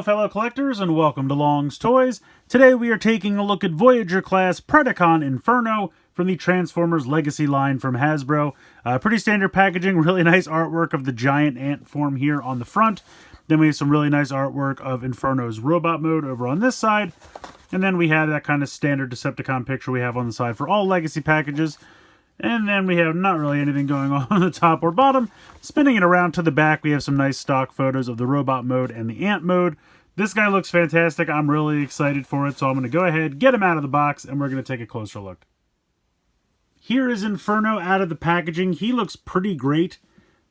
fellow collectors, and welcome to Long's Toys. Today we are taking a look at Voyager class Predacon Inferno from the Transformers Legacy line from Hasbro. Pretty standard packaging, really nice artwork of the giant ant form here on the front. Then we have some really nice artwork of Inferno's robot mode over on this side. And then we have that kind of standard Decepticon picture we have on the side for all Legacy packages. And then we have not really anything going on the top or bottom. Spinning it around to the back, we have some nice stock photos of the robot mode and the ant mode. This guy looks fantastic. I'm really excited for it, so I'm going to go ahead, get him out of the box, and we're going to take a closer look. Here is Inferno out of the packaging. He looks pretty great.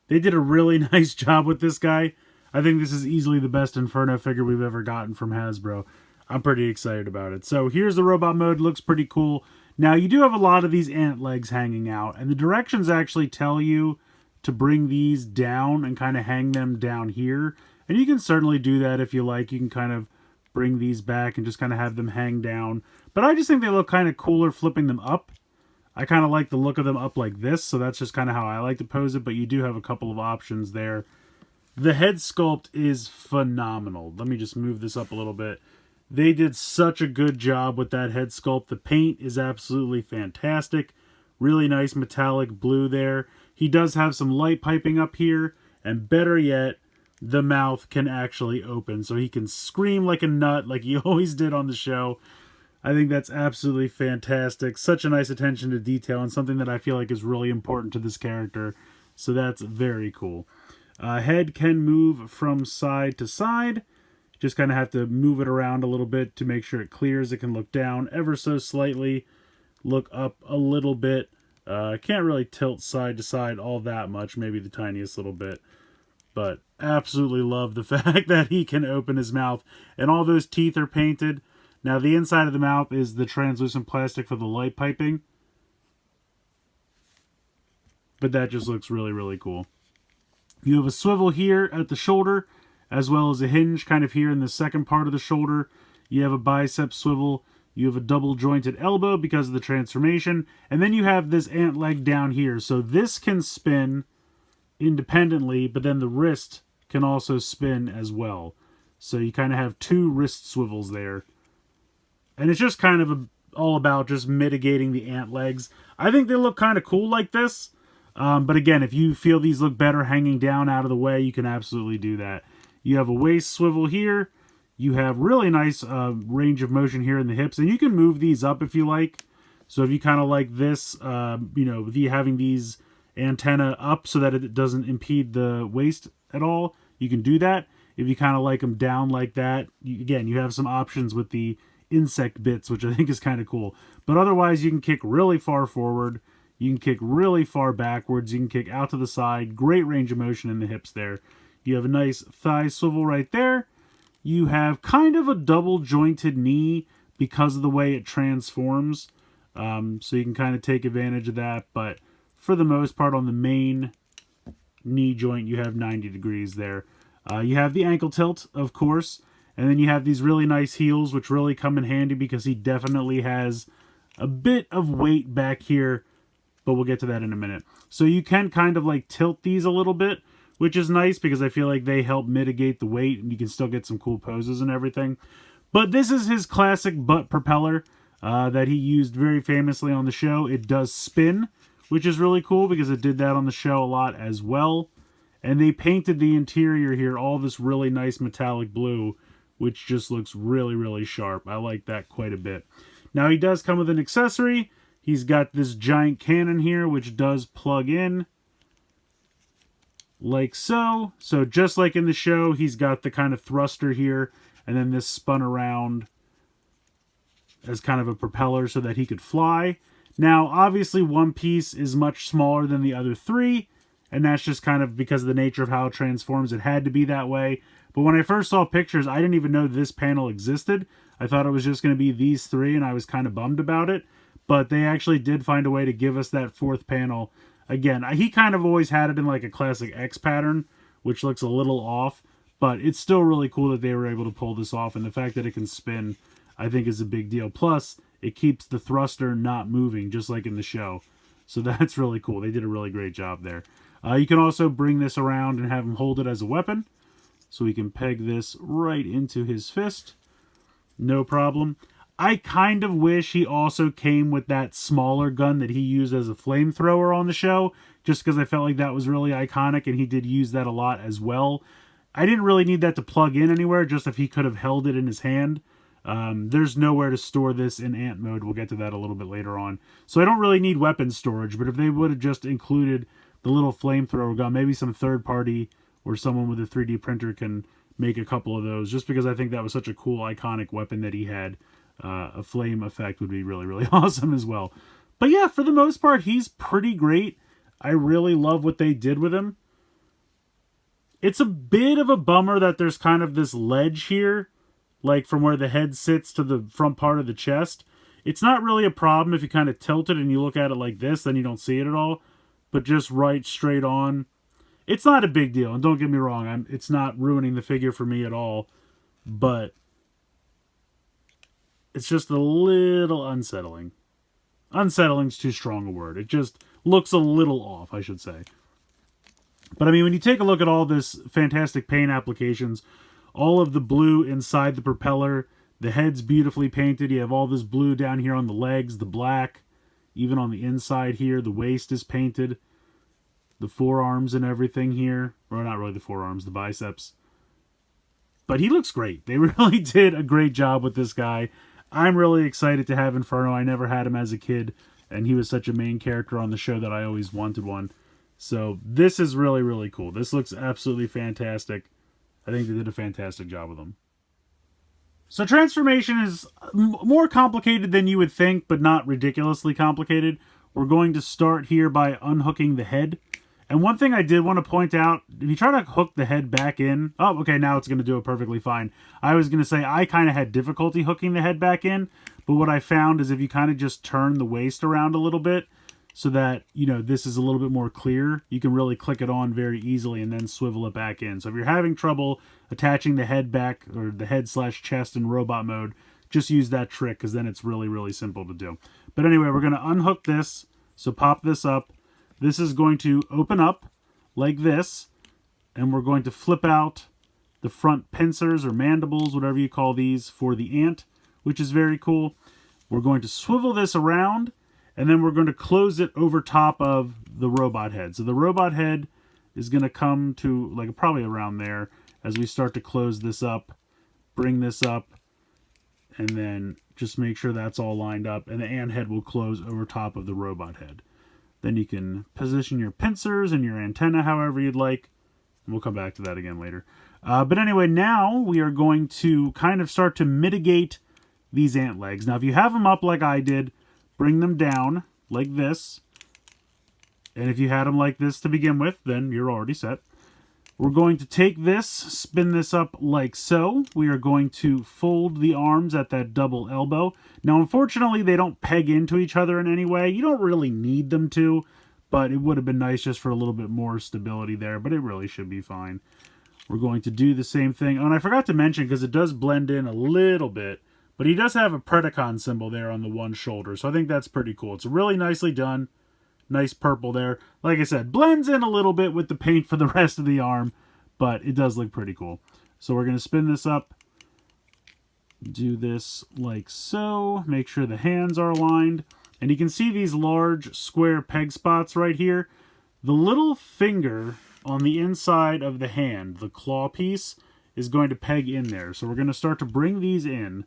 They did a really nice job with this guy. I think this is easily the best Inferno figure we've ever gotten from Hasbro. I'm pretty excited about it. So here's the robot mode. Looks pretty cool. Now, you do have a lot of these ant legs hanging out, and the directions actually tell you to bring these down and kind of hang them down here. And you can certainly do that if you like. You can kind of bring these back and just kind of have them hang down. But I just think they look kind of cooler flipping them up. I kind of like the look of them up like this, so that's just kind of how I like to pose it, but you do have a couple of options there. The head sculpt is phenomenal. Let me just move this up a little bit. They did such a good job with that head sculpt. The paint is absolutely fantastic. Really nice metallic blue there. He does have some light piping up here. And better yet, the mouth can actually open. So he can scream like a nut like he always did on the show. I think that's absolutely fantastic. Such a nice attention to detail and something that I feel like is really important to this character. So that's very cool. Head can move from side to side. Just kind of have to move it around a little bit to make sure it clears. It can look down ever so slightly, look up a little bit. Can't really tilt side to side all that much, maybe the tiniest little bit. But absolutely love the fact that he can open his mouth. And all those teeth are painted. Now the inside of the mouth is the translucent plastic for the light piping. But that just looks really, really cool. You have a swivel here at the shoulder, as well as a hinge kind of here in the second part of the shoulder. You have a bicep swivel. You have a double jointed elbow because of the transformation. And then you have this ant leg down here. So this can spin independently, but then the wrist can also spin as well. So you kind of have two wrist swivels there. And it's just kind of all about just mitigating the ant legs. I think they look kind of cool like this. But again, if you feel these look better hanging down out of the way, you can absolutely do that. You have a waist swivel here. You have really nice range of motion here in the hips. And you can move these up if you like. So if you kind of like this, having these antenna up so that it doesn't impede the waist at all, you can do that. If you kind of like them down like that, again, you have some options with the insect bits, which I think is kind of cool. But otherwise, you can kick really far forward. You can kick really far backwards. You can kick out to the side. Great range of motion in the hips there. You have a nice thigh swivel right there. You have kind of a double jointed knee because of the way it transforms. So you can kind of take advantage of that. But for the most part on the main knee joint, you have 90 degrees there. You have the ankle tilt, of course. And then you have these really nice heels, which really come in handy because he definitely has a bit of weight back here. But we'll get to that in a minute. So you can kind of like tilt these a little bit, which is nice because I feel like they help mitigate the weight and you can still get some cool poses and everything. But this is his classic butt propeller that he used very famously on the show. It does spin, which is really cool because it did that on the show a lot as well. And they painted the interior here all this really nice metallic blue, which just looks really, really sharp. I like that quite a bit. Now he does come with an accessory. He's got this giant cannon here, which does plug in. Like so. So just like in the show, he's got the kind of thruster here, and then this spun around as kind of a propeller so that he could fly. Now, obviously, one piece is much smaller than the other three, and that's just kind of because of the nature of how it transforms. It had to be that way. But when I first saw pictures, I didn't even know this panel existed. I thought it was just going to be these three, and I was kind of bummed about it. But they actually did find a way to give us that fourth panel. Again, he kind of always had it in like a classic X pattern, which looks a little off. But it's still really cool that they were able to pull this off. And the fact that it can spin, I think, is a big deal. Plus, it keeps the thruster not moving, just like in the show. So that's really cool. They did a really great job there. You can also bring this around and have him hold it as a weapon. So we can peg this right into his fist. No problem. I kind of wish he also came with that smaller gun that he used as a flamethrower on the show, just because I felt like that was really iconic, and he did use that a lot as well. I didn't really need that to plug in anywhere, just if he could have held it in his hand. There's nowhere to store this in ant mode. We'll get to that a little bit later on. So I don't really need weapon storage, but if they would have just included the little flamethrower gun, maybe some third party or someone with a 3D printer can make a couple of those, just because I think that was such a cool, iconic weapon that he had. A flame effect would be really, really awesome as well. But yeah, for the most part, he's pretty great. I really love what they did with him. It's a bit of a bummer that there's kind of this ledge here, like from where the head sits to the front part of the chest. It's not really a problem if you kind of tilt it and you look at it like this, then you don't see it at all. But just right straight on, it's not a big deal, and don't get me wrong, it's not ruining the figure for me at all, but it's just a little unsettling. Unsettling's too strong a word. It just looks a little off, I should say. But I mean, when you take a look at all this fantastic paint applications, all of the blue inside the propeller, the head's beautifully painted, you have all this blue down here on the legs, the black, even on the inside here, the waist is painted. The forearms and everything here. Or not really the forearms, the biceps. But he looks great. They really did a great job with this guy. I'm really excited to have Inferno. I never had him as a kid, and he was such a main character on the show that I always wanted one. So this is really, really cool. This looks absolutely fantastic. I think they did a fantastic job with him. So transformation is more complicated than you would think, but not ridiculously complicated. We're going to start here by unhooking the head. And one thing I did want to point out, if you try to hook the head back in... Oh, okay, now it's going to do it perfectly fine. I was going to say I kind of had difficulty hooking the head back in, but what I found is if you kind of just turn the waist around a little bit so that, you know, this is a little bit more clear, you can really click it on very easily and then swivel it back in. So if you're having trouble attaching the head back, or the head/chest in robot mode, just use that trick, because then it's really, really simple to do. But anyway, we're going to unhook this. So pop this up. This is going to open up like this, and we're going to flip out the front pincers or mandibles, whatever you call these, for the ant, which is very cool. We're going to swivel this around, and then we're going to close it over top of the robot head. So the robot head is going to come to like probably around there as we start to close this up, bring this up, and then just make sure that's all lined up, and the ant head will close over top of the robot head. Then you can position your pincers and your antenna however you'd like. And we'll come back to that again later. But anyway, now we are going to kind of start to mitigate these ant legs. Now, if you have them up like I did, bring them down like this. And if you had them like this to begin with, then you're already set. We're going to take this, spin this up like so. We are going to fold the arms at that double elbow. Now, unfortunately, they don't peg into each other in any way. You don't really need them to, but it would have been nice just for a little bit more stability there, but it really should be fine. We're going to do the same thing. Oh, and I forgot to mention, because it does blend in a little bit, but he does have a Predacon symbol there on the one shoulder, so I think that's pretty cool. It's really nicely done. Nice purple there. Like I said, blends in a little bit with the paint for the rest of the arm, but it does look pretty cool. So we're going to spin this up. Do this like so. Make sure the hands are aligned. And you can see these large square peg spots right here. The little finger on the inside of the hand, the claw piece, is going to peg in there. So we're going to start to bring these in.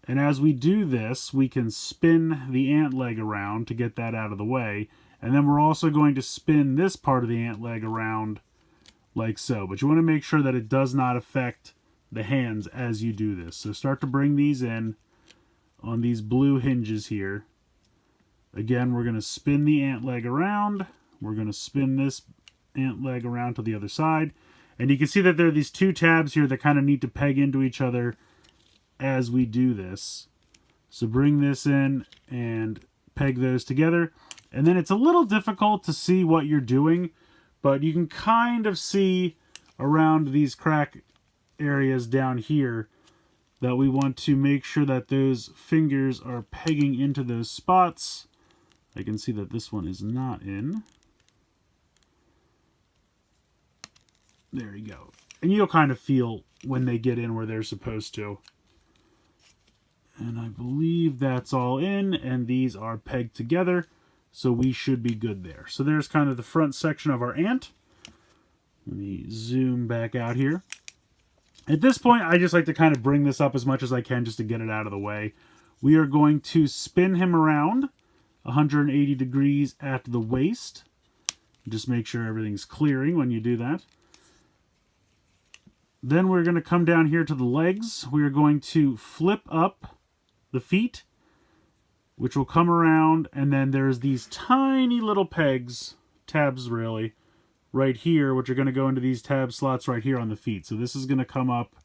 And as we do this, we can spin the ant leg around to get that out of the way. And then we're also going to spin this part of the ant leg around like so. But you want to make sure that it does not affect the hands as you do this. So start to bring these in on these blue hinges here. Again, we're going to spin the ant leg around. We're going to spin this ant leg around to the other side. And you can see that there are these two tabs here that kind of need to peg into each other as we do this. So bring this in and peg those together. And then it's a little difficult to see what you're doing, but you can kind of see around these crack areas down here that we want to make sure that those fingers are pegging into those spots. I can see that this one is not in. There you go. And you'll kind of feel when they get in where they're supposed to. And I believe that's all in, and these are pegged together, so we should be good there. So there's kind of the front section of our ant. Let me zoom back out here. At this point, I just like to kind of bring this up as much as I can just to get it out of the way. We are going to spin him around 180 degrees at the waist. Just make sure everything's clearing when you do that. Then we're going to come down here to the legs. We are going to flip up the feet, which will come around, and then there's these tiny little pegs, tabs really, right here, which are going to go into these tab slots right here on the feet. So this is going to come up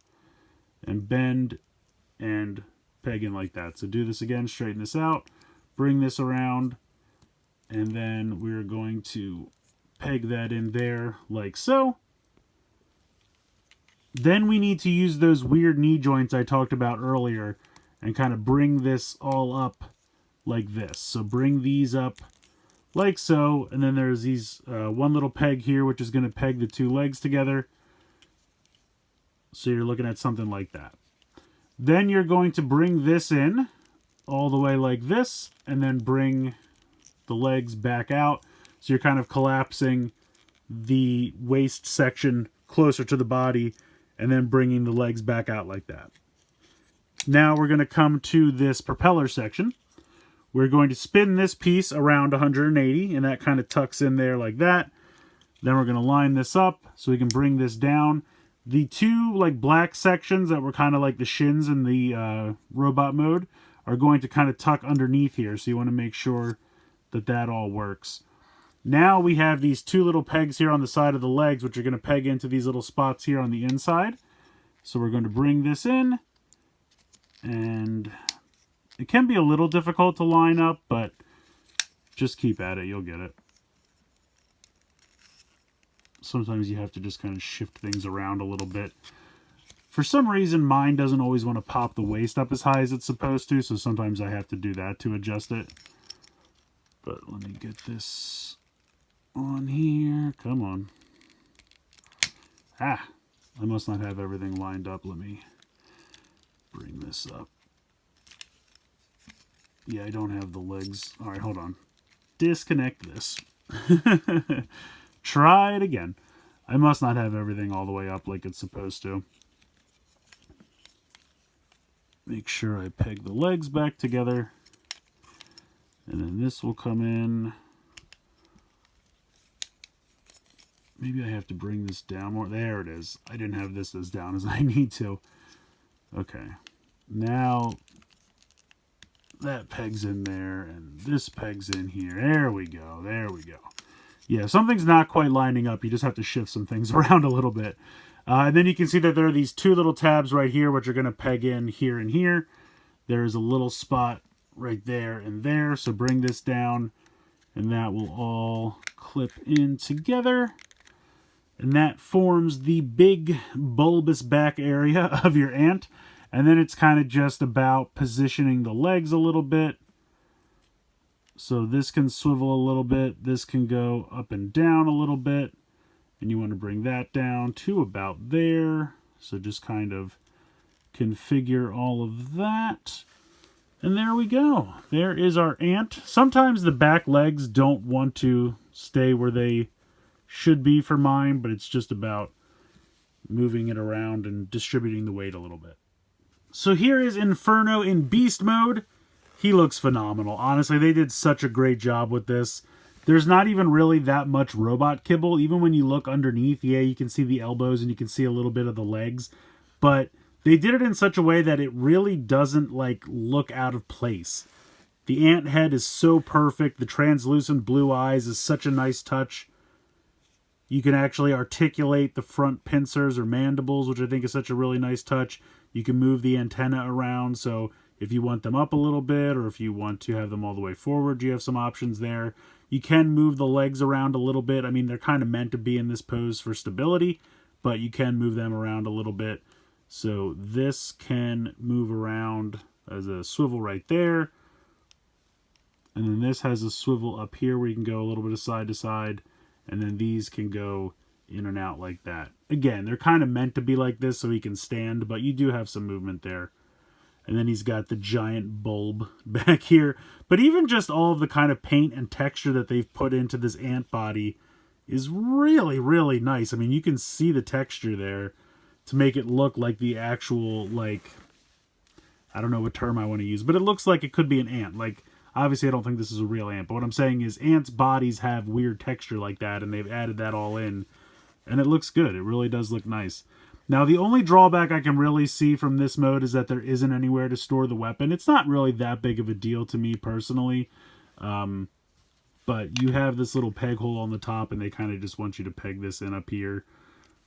and bend and peg in like that. So do this again, straighten this out, bring this around, and then we're going to peg that in there like so. Then we need to use those weird knee joints I talked about earlier and kind of bring this all up like this. So bring these up like so, and then there's these one little peg here which is going to peg the two legs together. So you're looking at something like that. Then you're going to bring this in all the way like this, and then bring the legs back out. So you're kind of collapsing the waist section closer to the body, and then bringing the legs back out like that. Now we're going to come to this propeller section. We're going to spin this piece around 180, and that kind of tucks in there like that. Then we're going to line this up so we can bring this down. The two like black sections that were kind of like the shins in the robot mode are going to kind of tuck underneath here. So you want to make sure that that all works. Now we have these two little pegs here on the side of the legs, which are going to peg into these little spots here on the inside. So we're going to bring this in, and it can be a little difficult to line up, but just keep at it. You'll get it. Sometimes you have to just kind of shift things around a little bit. For some reason, mine doesn't always want to pop the waist up as high as it's supposed to, so sometimes I have to do that to adjust it. But let me get this on here. Come on. I must not have everything lined up. Let me bring this up. Yeah, I don't have the legs. All right, hold on. Disconnect this. Try it again. I must not have everything all the way up like it's supposed to. Make sure I peg the legs back together. And then this will come in. Maybe I have to bring this down more. There it is. I didn't have this as down as I need to. Okay. Now that pegs in there, and this pegs in here. There we go. There we go. Yeah, something's not quite lining up. You just have to shift some things around a little bit. And then you can see that there are these two little tabs right here, which are going to peg in here and here. There's a little spot right there and there. So bring this down, and that will all clip in together. And that forms the big bulbous back area of your ant. And then it's kind of just about positioning the legs a little bit. So this can swivel a little bit. This can go up and down a little bit. And you want to bring that down to about there. So just kind of configure all of that. And there we go. There is our ant. Sometimes the back legs don't want to stay where they should be for mine, but it's just about moving it around and distributing the weight a little bit. So here is Inferno in beast mode. He looks phenomenal. Honestly, they did such a great job with this. There's not even really that much robot kibble. Even when you look underneath, yeah, you can see the elbows and you can see a little bit of the legs. But they did it in such a way that it really doesn't like look out of place. The ant head is so perfect. The translucent blue eyes is such a nice touch. You can actually articulate the front pincers or mandibles, which I think is such a really nice touch. You can move the antenna around, so if you want them up a little bit or if you want to have them all the way forward, you have some options there. You can move the legs around a little bit. I mean, they're kind of meant to be in this pose for stability, but you can move them around a little bit. So this can move around as a swivel right there. And then this has a swivel up here where you can go a little bit of side to side. And then these can go in and out like that. again, they're kind of meant to be like this so he can stand, but you do have some movement there. And then he's got the giant bulb back here. But even just all of the kind of paint and texture that they've put into this ant body is really, really nice. I mean, you can see the texture there to make it look like the actual, like, I don't know what term I want to use, but it looks like it could be an ant. Like, obviously I don't think this is a real ant, but what I'm saying is ants' bodies have weird texture like that, and they've added that all in, and it looks good. It really does look nice. Now, the only drawback I can really see from this mode is that there isn't anywhere to store the weapon. It's not really that big of a deal to me personally, but you have this little peg hole on the top, and they kind of just want you to peg this in up here,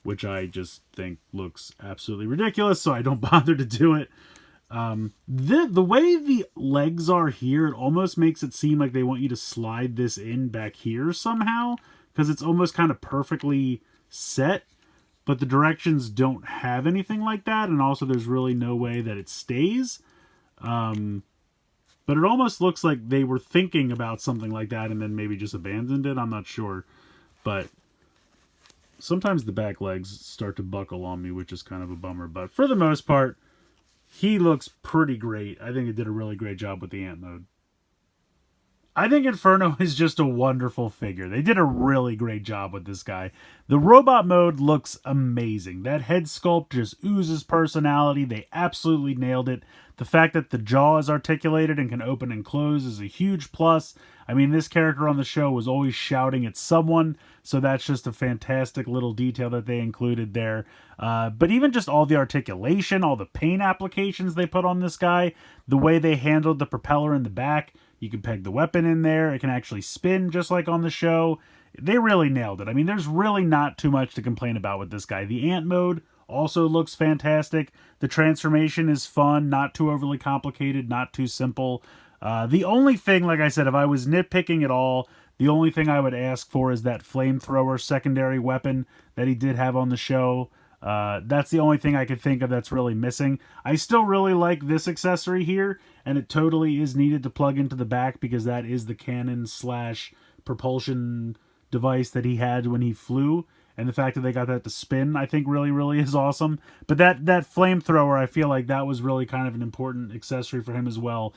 which I just think looks absolutely ridiculous, so I don't bother to do it. The way the legs are here, it almost makes it seem like they want you to slide this in back here somehow, because it's almost kind of perfectly set, but the directions don't have anything like that, and also there's really no way that it stays. But it almost looks like they were thinking about something like that and then maybe just abandoned it. I'm not sure. But sometimes the back legs start to buckle on me, which is kind of a bummer. But for the most part, he looks pretty great. I think it did a really great job with the ant mode. I think Inferno is just a wonderful figure. They did a really great job with this guy. The robot mode looks amazing. That head sculpt just oozes personality. They absolutely nailed it. The fact that the jaw is articulated and can open and close is a huge plus. I mean, this character on the show was always shouting at someone, so that's just a fantastic little detail that they included there. But even just all the articulation, all the paint applications they put on this guy, the way they handled the propeller in the back, you can peg the weapon in there. It can actually spin just like on the show. They really nailed it. I mean, there's really not too much to complain about with this guy. The ant mode also looks fantastic. The transformation is fun, not too overly complicated, not too simple. The only thing, like I said, if I was nitpicking at all, the only thing I would ask for is that flamethrower secondary weapon that he did have on the show. That's the only thing I could think of that's really missing. I still really like this accessory here, and it totally is needed to plug into the back because that is the cannon / propulsion device that he had when he flew. And the fact that they got that to spin, I think really, really is awesome. But that flamethrower, I feel like that was really kind of an important accessory for him as well.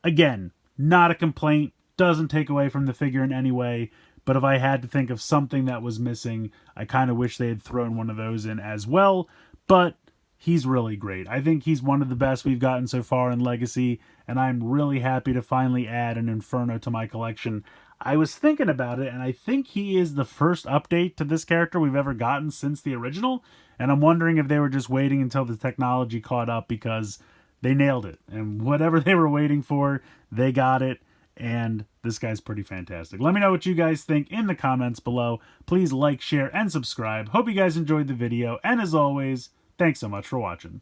Again, not a complaint. Doesn't take away from the figure in any way. But if I had to think of something that was missing, I kind of wish they had thrown one of those in as well. But he's really great. I think he's one of the best we've gotten so far in Legacy, and I'm really happy to finally add an Inferno to my collection. I was thinking about it, and I think he is the first update to this character we've ever gotten since the original, and I'm wondering if they were just waiting until the technology caught up because they nailed it. And whatever they were waiting for, they got it. And this guy's pretty fantastic. Let me know what you guys think in the comments below. Please like, share, and subscribe. Hope you guys enjoyed the video. And as always, thanks so much for watching.